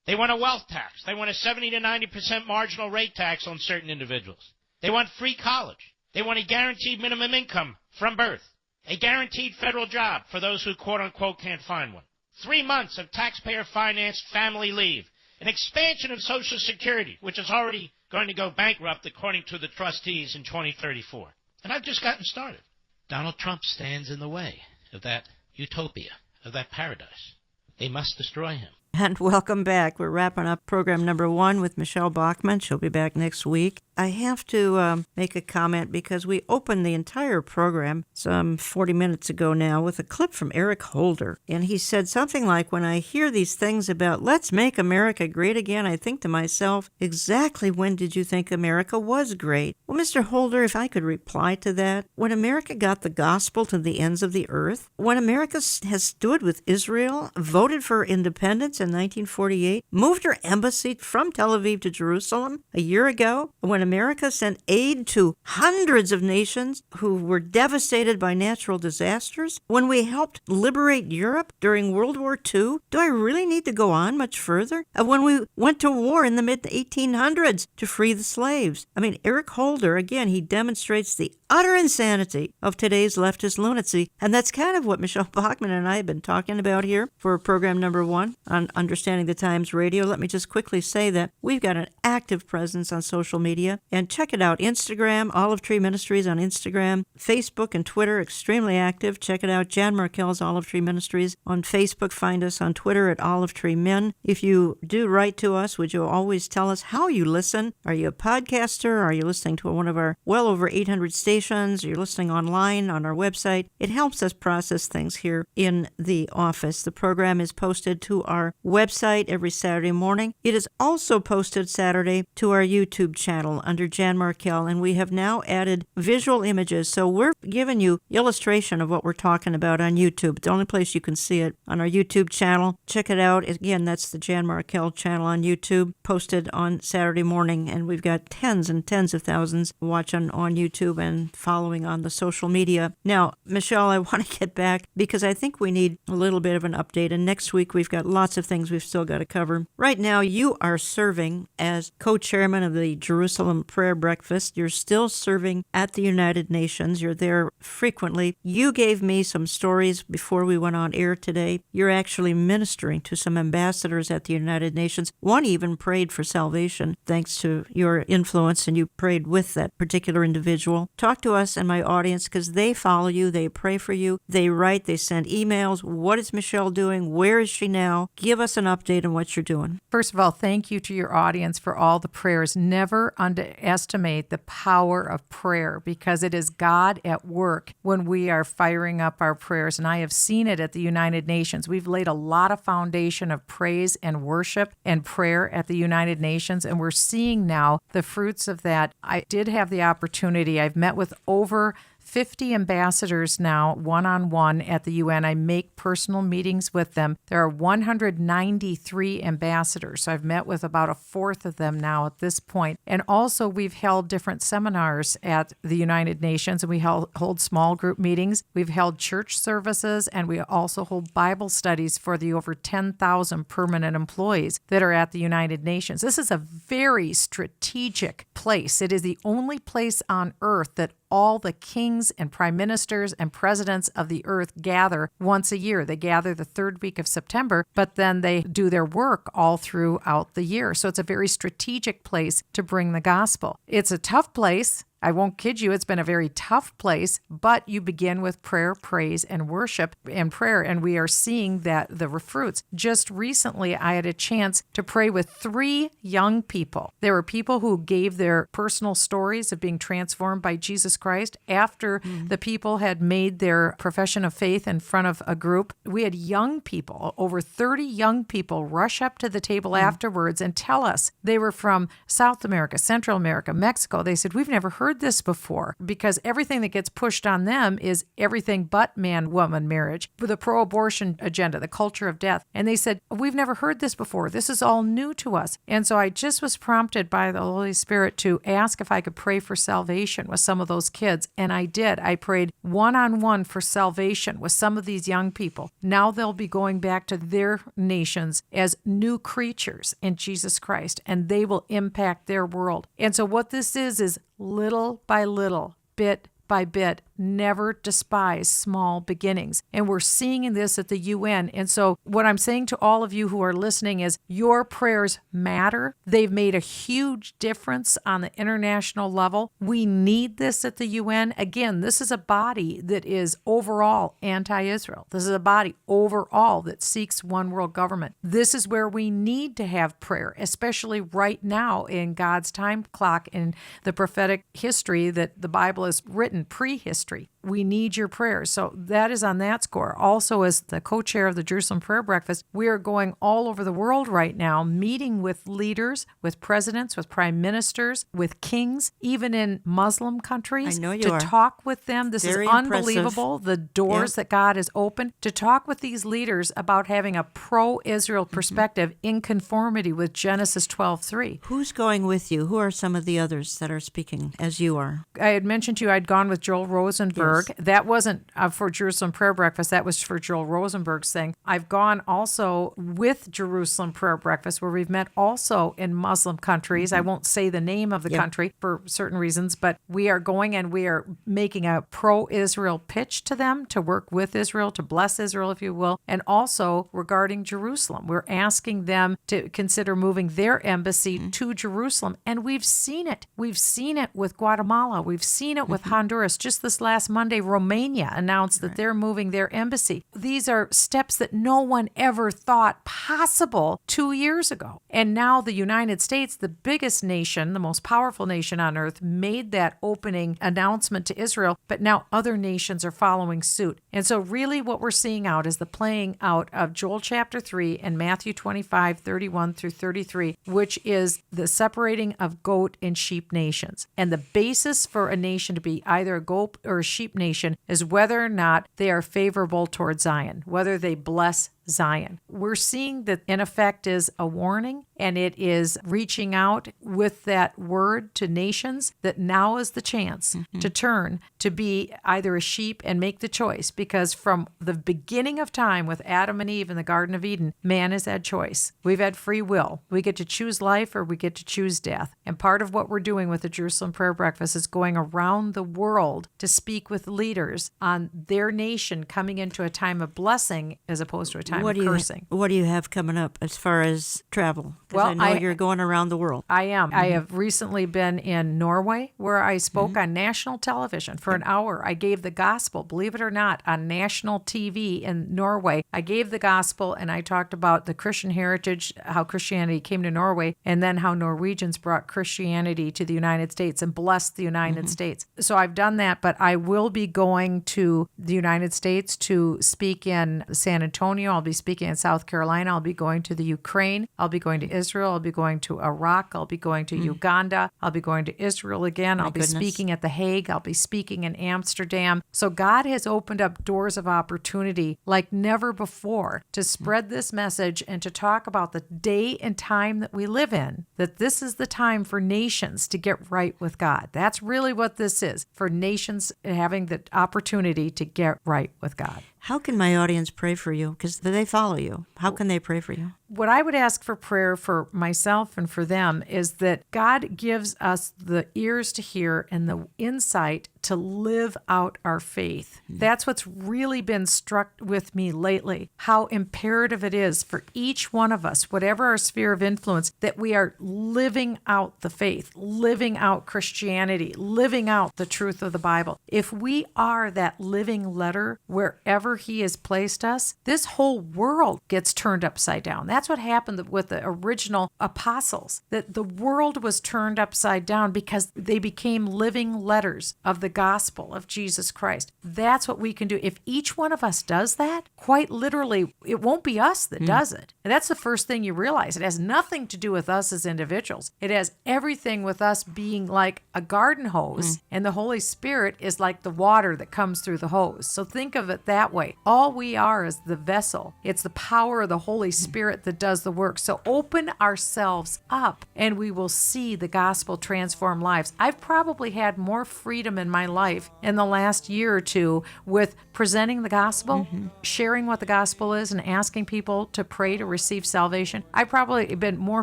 They want a wealth tax. They want a 70 to 90% marginal rate tax on certain individuals. They want free college. They want a guaranteed minimum income from birth. A guaranteed federal job for those who, quote-unquote, can't find one. 3 months of taxpayer-financed family leave. An expansion of Social Security, which is already going to go bankrupt, according to the trustees, in 2034. And I've just gotten started. Donald Trump stands in the way of that utopia, of that paradise. They must destroy him. And welcome back. We're wrapping up program number 1 with Michele Bachmann. She'll be back next week. I have to make a comment because we opened the entire program some 40 minutes ago now with a clip from Eric Holder. And he said something like, when I hear these things about let's make America great again, I think to myself, exactly when did you think America was great? Well, Mr. Holder, if I could reply to that, when America got the gospel to the ends of the earth, when America has stood with Israel, voted for independence in 1948, moved her embassy from Tel Aviv to Jerusalem a year ago, when America sent aid to hundreds of nations who were devastated by natural disasters, when we helped liberate Europe during World War II, do I really need to go on much further? When we went to war in the mid-1800s to free the slaves. I mean, Eric Holder, again, he demonstrates the utter insanity of today's leftist lunacy, and that's kind of what Michele Bachmann and I have been talking about here for program number 1 on Understanding the Times Radio. Let me just quickly say that we've got an active presence on social media, and check it out. Instagram, Olive Tree Ministries on Instagram, Facebook and Twitter, extremely active. Check it out. Jan Markell's Olive Tree Ministries on Facebook. Find us on Twitter at Olive Tree Men. If you do write to us, would you always tell us how you listen? Are you a podcaster? Are you listening to one of our well over 800 stations? Are you listening online on our website? It helps us process things here in the office. The program is posted to our website every Saturday morning. It is also posted Saturday to our YouTube channel under Jan Markell, and we have now added visual images. So we're giving you illustration of what we're talking about on YouTube. The only place you can see it on our YouTube channel. Check it out. Again, that's the Jan Markell channel on YouTube, posted on Saturday morning, and we've got tens and tens of thousands watching on YouTube and following on the social media. Now, Michele, I want to get back because I think we need a little bit of an update, and next week we've got lots of things we've still got to cover. Right now, you are serving as co-chairman of the Jerusalem Jerusalem Prayer Breakfast. You're still serving at the United Nations. You're there frequently. You gave me some stories before we went on air today. You're actually ministering to some ambassadors at the United Nations. One even prayed for salvation thanks to your influence, and you prayed with that particular individual. Talk to us and my audience, because they follow you, they pray for you, they write, they send emails. What is Michele doing? Where is she now? Give us an update on what you're doing. First of all, thank you to your audience for all the prayers. Never underestimate the power of prayer, because it is God at work when we are firing up our prayers. And I have seen it at the United Nations. We've laid a lot of foundation of praise and worship and prayer at the United Nations, and we're seeing now the fruits of that. I did have the opportunity. I've met with over 50 ambassadors now, one-on-one at the UN. I make personal meetings with them. There are 193 ambassadors, so I've met with about a fourth of them now at this point. And also, we've held different seminars at the United Nations, and we hold small group meetings. We've held church services, and we also hold Bible studies for the over 10,000 permanent employees that are at the United Nations. This is a very strategic place. It is the only place on earth that all the kings and prime ministers and presidents of the earth gather once a year. They gather the third week of September, but then they do their work all throughout the year. So it's a very strategic place to bring the gospel. It's a tough place. I won't kid you, it's been a very tough place, but you begin with prayer, praise, and worship and prayer, and we are seeing that the fruits. Just recently, I had a chance to pray with 3 young people. There were people who gave their personal stories of being transformed by Jesus Christ after the people had made their profession of faith in front of a group. We had young people, over 30 young people, rush up to the table afterwards and tell us they were from South America, Central America, Mexico. They said, we've never heard this before, because everything that gets pushed on them is everything but man-woman marriage, the pro-abortion agenda, the culture of death. And they said, we've never heard this before. This is all new to us. And so I just was prompted by the Holy Spirit to ask if I could pray for salvation with some of those kids. And I did. I prayed one-on-one for salvation with some of these young people. Now they'll be going back to their nations as new creatures in Jesus Christ, and they will impact their world. And so what this is little by little, bit by bit, never despise small beginnings. And we're seeing this at the UN. And so what I'm saying to all of you who are listening is your prayers matter. They've made a huge difference on the international level. We need this at the UN. Again, this is a body that is overall anti-Israel. This is a body overall that seeks one world government. This is where we need to have prayer, especially right now in God's time clock in the prophetic history that the Bible is written prehistory. We need your prayers. So that is on that score. Also, as the co-chair of the Jerusalem Prayer Breakfast, we are going all over the world right now, meeting with leaders, with presidents, with prime ministers, with kings, even in Muslim countries, to talk with them. This is unbelievable, the doors that God has opened, to talk with these leaders about having a pro-Israel perspective in conformity with Genesis 12:3. Who's going with you? Who are some of the others that are speaking as you are? I had mentioned to you I'd gone with Joel Rosenberg. That wasn't for Jerusalem Prayer Breakfast. That was for Joel Rosenberg's thing. I've gone also with Jerusalem Prayer Breakfast, where we've met also in Muslim countries. I won't say the name of the country for certain reasons, but we are going and we are making a pro-Israel pitch to them to work with Israel, to bless Israel, if you will. And also regarding Jerusalem, we're asking them to consider moving their embassy to Jerusalem. And we've seen it. We've seen it with Guatemala. We've seen it with Honduras. Just this last Monday, Romania announced that they're moving their embassy. These are steps that no one ever thought possible 2 years ago. And now the United States, the biggest nation, the most powerful nation on earth, made that opening announcement to Israel, but now other nations are following suit. And so really what we're seeing out is the playing out of Joel chapter 3 and Matthew 25:31 through 33, which is the separating of goat and sheep nations. And the basis for a nation to be either a goat or a sheep nation is whether or not they are favorable towards Zion, whether they bless Zion. We're seeing that in effect is a warning, and it is reaching out with that word to nations that now is the chance to turn, to be either a sheep and make the choice, because from the beginning of time with Adam and Eve in the Garden of Eden, man has had choice. We've had free will. We get to choose life or we get to choose death. And part of what we're doing with the Jerusalem Prayer Breakfast is going around the world to speak with leaders on their nation coming into a time of blessing as opposed to a time of cursing. What do you have coming up as far as travel? Well, I know you're going around the world. I am. I have recently been in Norway, where I spoke on national television for an hour. I gave the gospel, believe it or not, on national TV in Norway. I gave the gospel and I talked about the Christian heritage, how Christianity came to Norway, and then how Norwegians brought Christianity to the United States and blessed the United States. So I've done that, but I will be going to the United States to speak in San Antonio. I'll be speaking in South Carolina. I'll be going to the Ukraine. I'll be going to Israel. I'll be going to Iraq. I'll be going to Uganda. I'll be going to Israel again. I'll be speaking at The Hague. I'll be speaking in Amsterdam. So God has opened up doors of opportunity like never before to spread this message and to talk about the day and time that we live in, that this is the time for nations to get right with God. That's really what this is, for nations having the opportunity to get right with God. How can my audience pray for you? Because they follow you. How can they pray for you? What I would ask for prayer for myself and for them is that God gives us the ears to hear and the insight to live out our faith. That's what's really been struck with me lately, how imperative it is for each one of us, whatever our sphere of influence, that we are living out the faith, living out Christianity, living out the truth of the Bible. If we are that living letter wherever He has placed us, this whole world gets turned upside down. That's what happened with the original apostles, that the world was turned upside down because they became living letters of the gospel of Jesus Christ. That's what we can do. If each one of us does that, quite literally, it won't be us that does it. And that's the first thing you realize. It has nothing to do with us as individuals. It has everything with us being like a garden hose, and the Holy Spirit is like the water that comes through the hose. So think of it that way. All we are is the vessel. It's the power of the Holy Spirit that does the work. So open ourselves up and we will see the gospel transform lives. I've probably had more freedom in my life in the last year or two with presenting the gospel, sharing what the gospel is, and asking people to pray to receive salvation. I've probably been more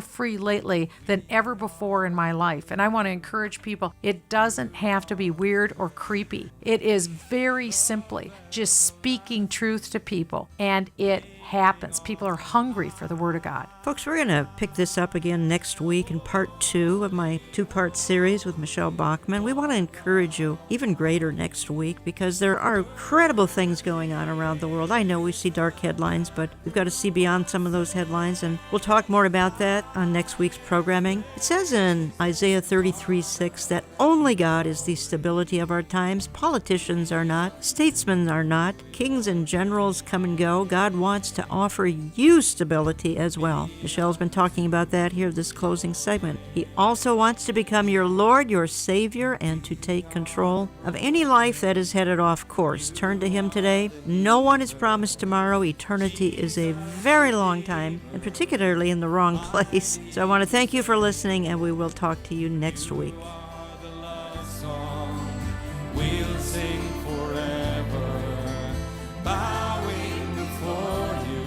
free lately than ever before in my life. And I want to encourage people, it doesn't have to be weird or creepy. It is very simply just speaking truth to people, and it happens. People are hungry for the Word of God. Folks, we're going to pick this up again next week in part 2 of my 2-part series with Michele Bachmann. We want to encourage you even greater next week because there are incredible things going on around the world. I know we see dark headlines, but we've got to see beyond some of those headlines, and we'll talk more about that on next week's programming. It says in Isaiah 33:6 that only God is the stability of our times. Politicians are not. Statesmen are not. Kings and generals come and go. God wants to offer you stability as well. Michele's been talking about that here this closing segment. He also wants to become your Lord, your Savior, and to take control of any life that is headed off course. Turn to Him today. No one is promised tomorrow. Eternity is a very long time, and particularly in the wrong place. So I want to thank you for listening, and we will talk to you next week. We'll sing forever, bowing before you.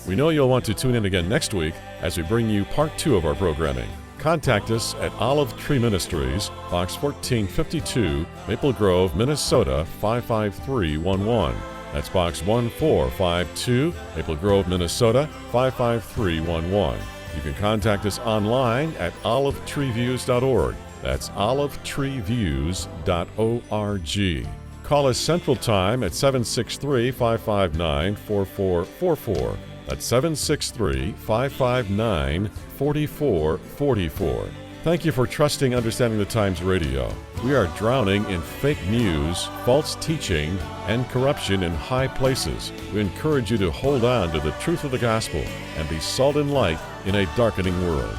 We know you'll want to tune in again next week as we bring you part 2 of our programming. Contact us at Olive Tree Ministries, Box 1452, Maple Grove, Minnesota 55311. That's Box 1452, Maple Grove, Minnesota 55311. You can contact us online at olivetreeviews.org. That's olivetreeviews.org. Call us Central Time at 763-559-4444. That's 763-559-4444. Thank you for trusting Understanding the Times Radio. We are drowning in fake news, false teaching, and corruption in high places. We encourage you to hold on to the truth of the gospel and be salt and light in a darkening world.